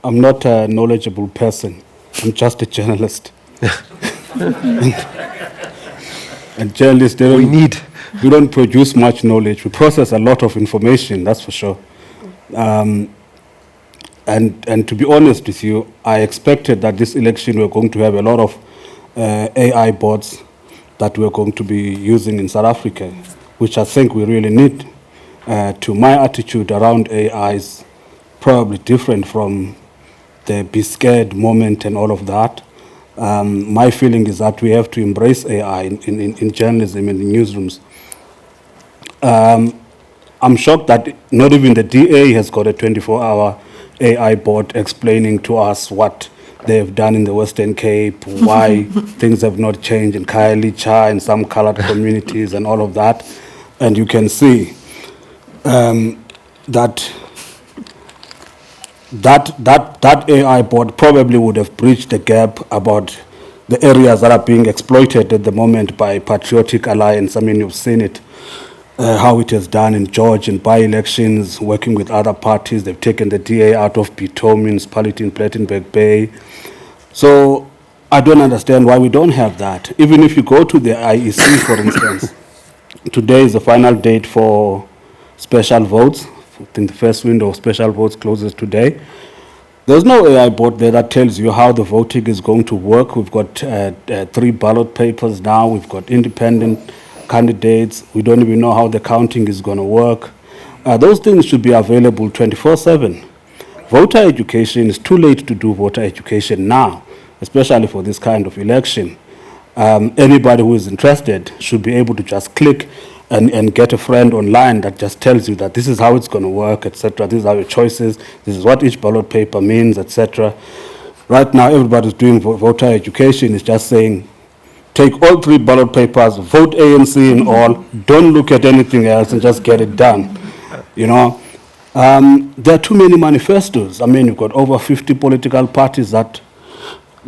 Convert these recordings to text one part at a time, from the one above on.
I'm not a knowledgeable person. I'm just a journalist. And journalists, we don't produce much knowledge. We process a lot of information, that's for sure. And to be honest with you, I expected that this election we're going to have a lot of AI bots that we're going to be using in South Africa, which I think we really need. To my attitude around AI is probably different from the be scared moment and all of that. My feeling is that we have to embrace AI in journalism and in newsrooms. I'm shocked that not even the DA has got a 24-hour AI bot explaining to us what they have done in the Western Cape, why things have not changed in Khayelitsha and some colored communities and all of that. And you can see that AI bot probably would have bridged the gap about the areas that are being exploited at the moment by Patriotic Alliance. I mean, you've seen it, how it has done in George in by-elections, working with other parties. They've taken the DA out of Pito, municipality in Plettenberg Bay. So I don't understand why we don't have that. Even if you go to the IEC, for instance, today is the final date for special votes. I think the first window of special votes closes today. There's no AI bot there that tells you how the voting is going to work. We've got 3 ballot papers now. We've got independent candidates. We don't even know how the counting is going to work. Those things should be available 24/7. Voter education, is too late to do voter education now, especially for this kind of election. Anybody who is interested should be able to just click and get a friend online that just tells you that this is how it's going to work, etc. These are your choices. This is what each ballot paper means, etc. Right now, everybody's doing voter education is just saying, take all 3 ballot papers, vote ANC in all, don't look at anything else, and just get it done. You know, there are too many manifestos. I mean, you've got over 50 political parties that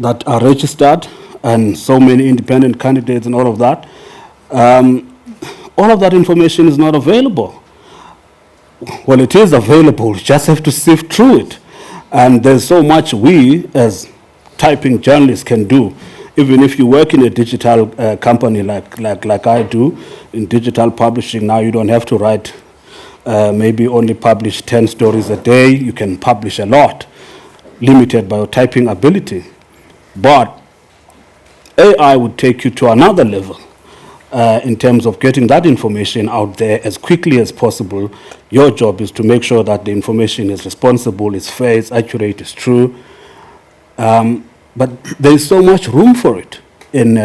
are registered, and so many independent candidates and all of that. All of that information is not available. Well, it is available. You just have to sift through it. And there's so much we, as typing journalists, can do. Even if you work in a digital company like I do, in digital publishing now, you don't have to write, maybe only publish 10 stories a day. You can publish a lot, limited by your typing ability. But AI would take you to another level. In terms of getting that information out there as quickly as possible. Your job is to make sure that the information is responsible, is fair, is accurate, is true. But there is so much room for it in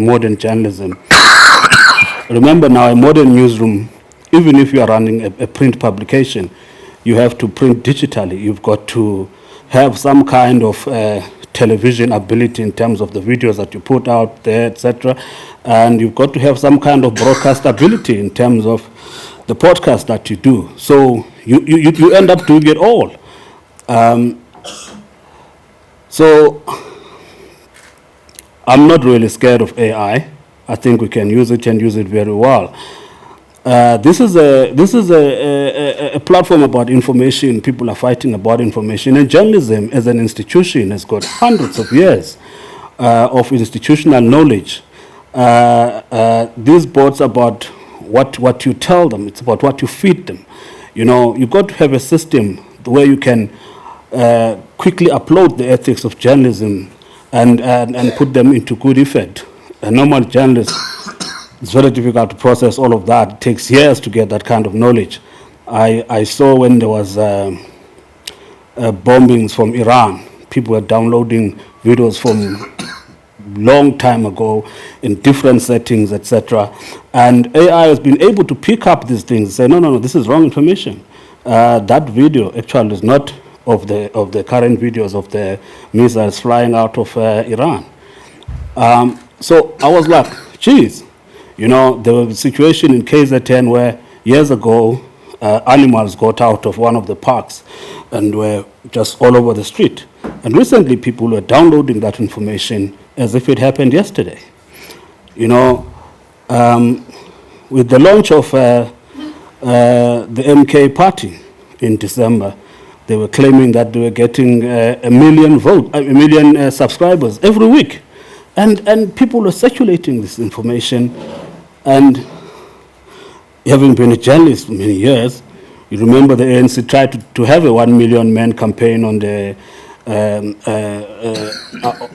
modern journalism. Remember now, a modern newsroom, even if you are running a print publication, you have to print digitally. You've got to have some kind of television ability in terms of the videos that you put out there, etc. And you've got to have some kind of broadcast ability in terms of the podcast that you do. So you end up doing it all. So I'm not really scared of AI. I think we can use it and use it very well. This is a platform about information. People are fighting about information, and journalism as an institution has got hundreds of years of institutional knowledge. These boards about what you tell them. It's about what you feed them. You know, you've got to have a system where you can quickly upload the ethics of journalism and put them into good effect. A normal journalist, it's very difficult to process all of that. It takes years to get that kind of knowledge. I saw when there was bombings from Iran, people were downloading videos from long time ago in different settings, etc. And AI has been able to pick up these things and say, no, this is wrong information. That video actually is not of the current videos of the missiles flying out of Iran. So I was like, geez, you know, there was a situation in KZN where years ago animals got out of one of the parks and were just all over the street. And recently people were downloading that information as if it happened yesterday. You know, with the launch of the MK party in December, They were claiming that they were getting a million subscribers every week. And people were circulating this information. And having been a journalist for many years, you remember the ANC tried to have a 1 million man campaign on the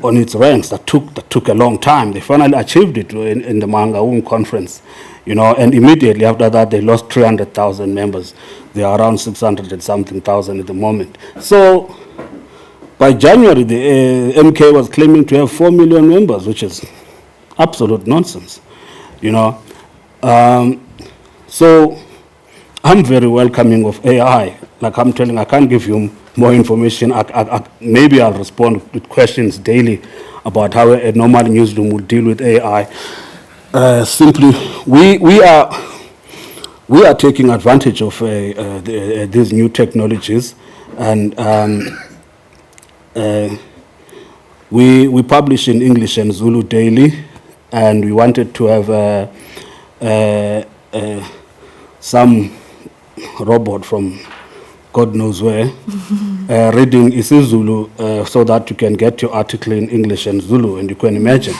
on its ranks. That took a long time. They finally achieved it in the Mangaung conference, and immediately after that they lost 300,000 members. They are around 600 and something thousand at the moment. So by January, the MK was claiming to have 4 million members, which is absolute nonsense, So I'm very welcoming of AI. Like I'm telling, I can't give you more information. Maybe I'll respond with questions daily about how a normal newsroom will deal with AI. Simply, we are taking advantage of these new technologies, and we publish in English and Zulu daily, and we wanted to have some robot from God knows where, reading isiZulu so that you can get your article in English and Zulu, and you can imagine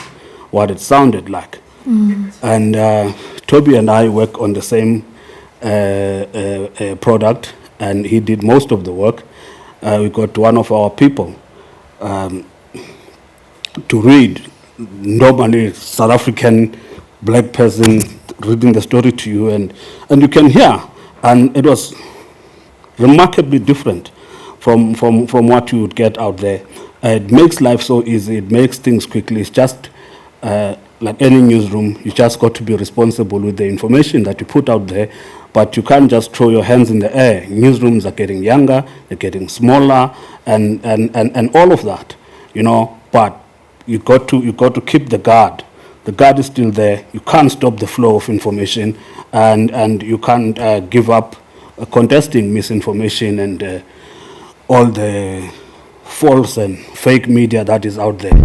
what it sounded like. And Toby and I work on the same product, and he did most of the work. We got one of our people to read, normally South African black person reading the story to you, and you can hear, and it was remarkably different from what you would get out there. It makes life so easy. It makes things quickly. It's just like any newsroom. You just got to be responsible with the information that you put out there, but you can't just throw your hands in the air. Newsrooms are getting younger, they're getting smaller, and all of that, But you got to keep the guard. The guard is still there. You can't stop the flow of information, and you can't give up contesting misinformation and all the false and fake media that is out there.